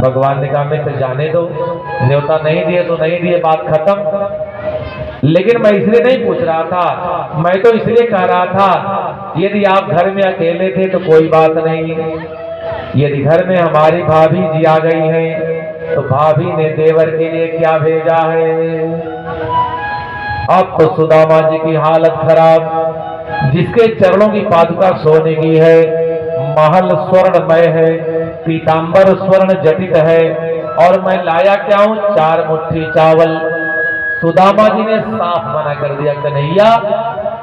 भगवान ने कहा मित्र जाने दो, न्योता नहीं दिए तो नहीं दिए, बात खत्म। लेकिन मैं इसलिए नहीं पूछ रहा था, मैं तो इसलिए कह रहा था यदि आप घर में अकेले थे तो कोई बात नहीं, यदि घर में हमारी भाभी जी आ गई हैं तो भाभी ने देवर के लिए क्या भेजा है। अब तो सुदामा जी की हालत खराब, जिसके चरणों की पादुका सोने की है, महल स्वर्णमय है, पीतांबर स्वर्ण जटित है, और मैं लाया क्या हूं, 4 मुट्ठी चावल। सुदामा जी ने साफ मना कर दिया, कन्हैया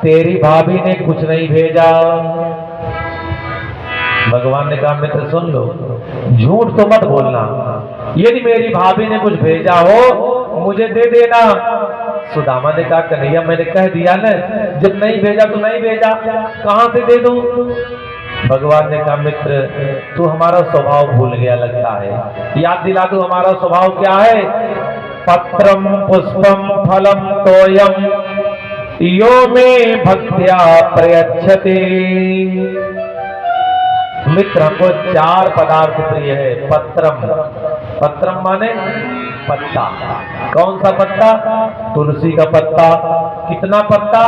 तेरी भाभी ने कुछ नहीं भेजा। भगवान ने कहा मित्र सुन लो, झूठ तो मत बोलना, यदि मेरी भाभी ने कुछ भेजा हो मुझे दे देना। सुदामा ने कहा कन्हैया मैंने कह दिया ना, जब नहीं भेजा तो नहीं भेजा, कहां से दे दूं। भगवान ने कहा मित्र तू हमारा स्वभाव भूल गया लगता है, याद दिला दूं हमारा स्वभाव क्या है। पत्रम पुष्पम फलम तोयम यो में भक्त्या प्रयच्छते। मित्र हमको 4 पदार्थ प्रिय है। पत्रम, पत्रम माने पत्ता। कौन सा पत्ता, तुलसी का पत्ता। कितना पत्ता,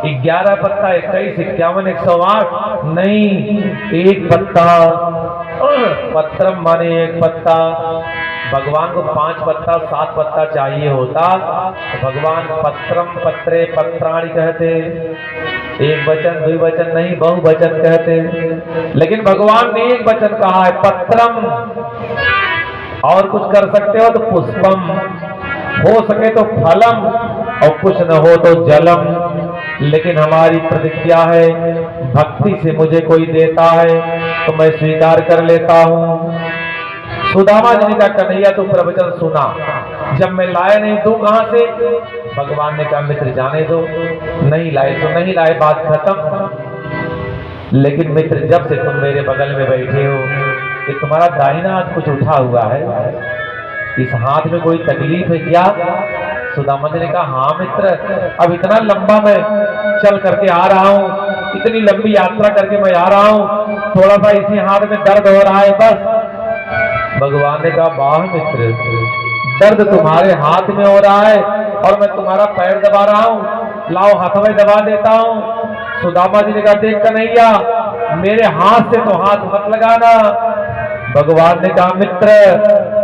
11 पत्ता, 21, 51, 108 नहीं, 1 पत्ता। पत्रम माने 1 पत्ता। भगवान को 5 पत्ता 7 पत्ता चाहिए होता तो भगवान पत्रम पत्रे पत्राणि कहते, एक वचन 2 वचन नहीं, बहुवचन कहते, लेकिन भगवान ने 1 वचन कहा है पत्रम। और कुछ कर सकते हो तो पुष्पम, हो सके तो फलम, और कुछ न हो तो जलम। लेकिन हमारी प्रतिज्ञा है भक्ति से मुझे कोई देता है तो मैं स्वीकार कर लेता हूं। सुदामा जी ने कहा कन्हैया तू प्रवचन सुना, जब मैं लाया नहीं तू कहां से। भगवान ने कहा मित्र जाने दो, नहीं लाए तो नहीं लाए, बात खत्म। लेकिन मित्र जब से तुम मेरे बगल में बैठे हो, कि तुम्हारा दाहिना हाथ कुछ उठा हुआ है, इस हाथ में कोई तकलीफ है क्या। सुदामा जी ने कहा हाँ मित्र, अब इतना लंबा मैं चल करके आ रहा हूँ, इतनी लंबी यात्रा करके मैं आ रहा हूँ, थोड़ा सा इसी हाथ में दर्द हो रहा है बस। भगवान ने कहा वाह मित्र, दर्द तुम्हारे हाथ में हो रहा है और मैं तुम्हारा पैर दबा रहा हूँ, लाओ हाथ में दबा देता हूँ। सुदामा जी ने कहा देख कन्हैया मेरे हाथ से तो हाथ मत लगाना। भगवान ने कहा मित्र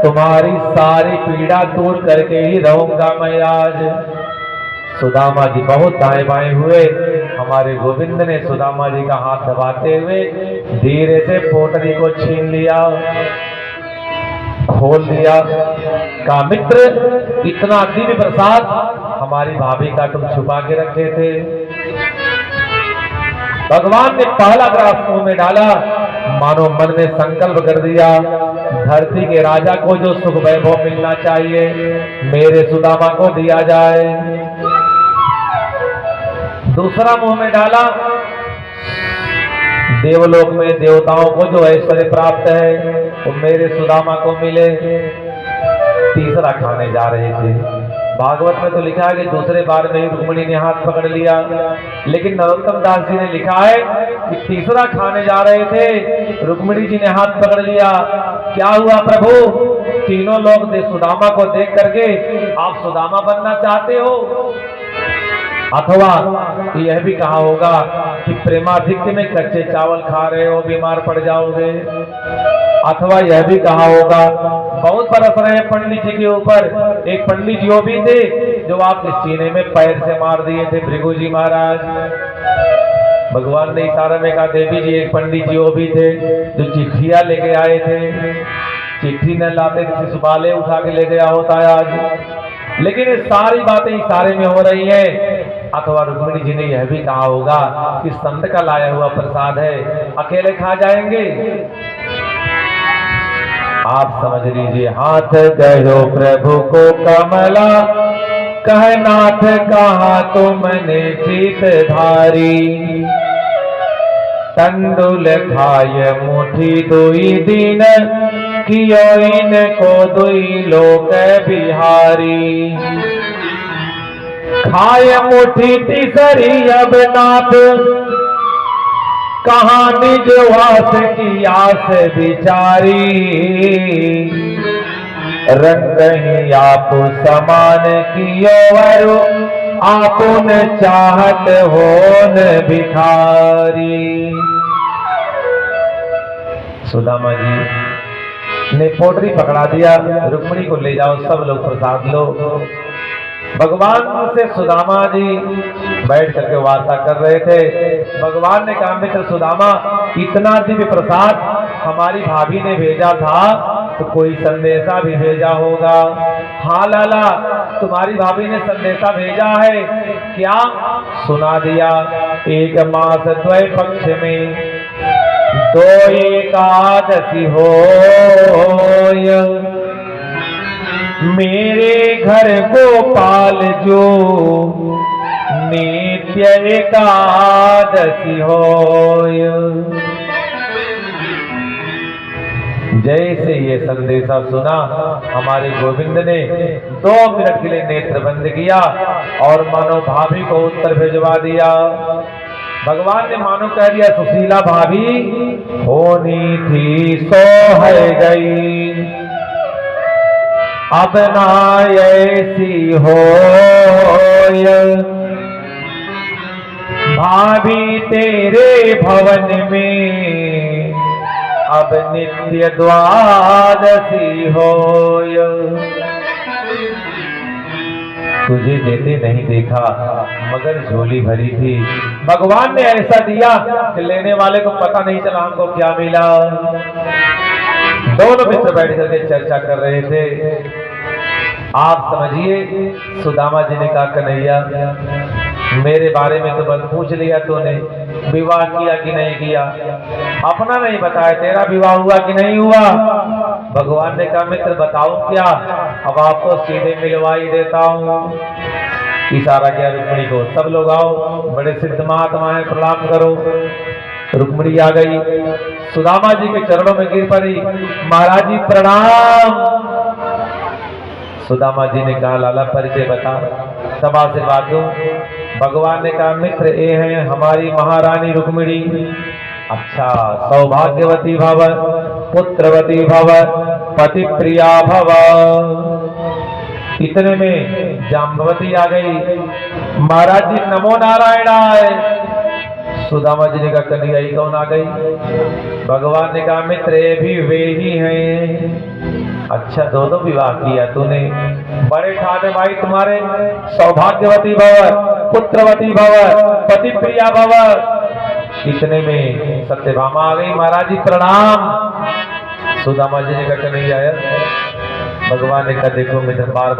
तुम्हारी सारी पीड़ा दूर करके ही रहूंगा मैं आज। सुदामा जी बहुत दाएं बाएं हुए, हमारे गोविंद ने सुदामा जी का हाथ दबाते हुए धीरे से पोटली को छीन लिया, खोल दिया। कहा मित्र इतना दिव्य प्रसाद हमारी भाभी का तुम छुपा के रखे थे। भगवान ने पहला ग्रास मुंह में डाला, मानो मन में संकल्प कर दिया धरती के राजा को जो सुख वैभव मिलना चाहिए मेरे सुदामा को दिया जाए। दूसरा मुंह में डाला, देवलोक में देवताओं को जो ऐश्वर्य प्राप्त है वो मेरे सुदामा को मिले। तीसरा खाने जा रहे थे, भागवत में तो लिखा है कि दूसरे बार में ही रुक्मिणी ने हाथ पकड़ लिया, लेकिन नरोत्तम दास जी ने लिखा है कि तीसरा खाने जा रहे थे, रुक्मिणी जी ने हाथ पकड़ लिया। क्या हुआ प्रभु, तीनों लोग सुदामा को देख करके आप सुदामा बनना चाहते हो, अथवा यह भी कहा होगा कि प्रेमाधिक्य में कच्चे चावल खा रहे हो बीमार पड़ जाओगे, अथवा यह भी कहा होगा बहुत बरस रहे हैं पंडित जी के ऊपर। एक पंडित जी वो भी थे जो आपके सीने में पैर से मार दिए थे, भृगु जी महाराज। भगवान ने इशारे में कहा देवी जी एक पंडित जी वो भी थे जो चिट्ठियां लेके आए थे, चिट्ठी न लाते शिशुपाले उठा के ले गया होता है आज। लेकिन ये सारी बातें इशारे में हो रही है, अथवा रुक्मिणी जी ने यह भी कहा होगा कि संत का लाया हुआ प्रसाद है, अकेले खा जाएंगे। आप समझ लीजिए, हाथ गयो प्रभु को कमला, कह नाथ कहा तुमने जीत धारी। तंडुल खाय मुठी दुई दिन, कियो इनको दुई लोक बिहारी। खाय मुठी तीसरी अब नाथ, कहानी जो आस की आस बिचारी। रंग ही आप समान कियो वरु आपुन चाहत हो न भिखारी। सुदामा जी ने पोटरी पकड़ा दिया, रुक्मिणी को ले जाओ, सब लोग प्रसाद लो। भगवान से सुदामा जी बैठ करके वार्ता कर रहे थे। भगवान ने कहा, मित्र सुदामा, इतना दिव्य प्रसाद हमारी भाभी ने भेजा था, तो कोई संदेशा भी भेजा होगा। हाँ लाला, तुम्हारी भाभी ने संदेशा भेजा है। क्या? सुना दिया, एक मास द्वय पक्ष में 2 एकादशी हो, मेरे घर गोपाल जो नित्य एकादशी हो। जैसे ये संदेशा सुना, हमारे गोविंद ने 2 मिनट के लिए नेत्र बंद किया और मानो भाभी को उत्तर भिजवा दिया। भगवान ने मानो कह दिया, सुशीला भाभी होनी थी सो है गई, अब ना ऐसी हो। भाभी तेरे भवन में अब नित्य द्वादशी हो। तुझे देते नहीं देखा मगर झोली भरी थी। भगवान ने ऐसा दिया कि लेने वाले को पता नहीं चला हमको क्या मिला। दोनों मित्र बैठ करके चर्चा कर रहे थे। आप समझिए, सुदामा जी ने कहा, कन्हैया मेरे बारे में तो बस पूछ लिया तूने, विवाह किया कि नहीं किया, अपना नहीं बताया, तेरा विवाह हुआ कि नहीं हुआ। भगवान ने कहा, मित्र बताऊं क्या, अब आपको सीधे मिलवाई देता हूं। इशारा किया रुक्मिणी को, सब लोग आओ, बड़े सिद्ध महात्मा है, प्रणाम करो। रुक्मिणी आ गई, सुदामा जी के चरणों में गिर पड़ी, महाराज जी प्रणाम। सुदामा जी ने कहा, लाला परिचय बता, सब आशीर्वाद दो। भगवान ने कहा, मित्र ये हैं हमारी महारानी रुक्मिणी। अच्छा, सौभाग्यवती भव, पुत्रवती भव, पति प्रिया भव। इतने में जाम्बवती आ गई, महाराज जी नमो नारायणाय। सुदामा जी ने कहा, कन्हैया ही कौन आ गई? भगवान ने कहा, मित्र ये भी वे ही हैं। अच्छा, 2 विवाह किया तूने, बड़े ठाने भाई तुम्हारे। सौभाग्यवती भव, पुत्रवती भव, पति प्रिया भव। इतने में सत्यभामा आ गई, महाराज जी प्रणाम। सुदामा जी ने कहा, नहीं आया। भगवान ने कहा, देखो मित्र बार बार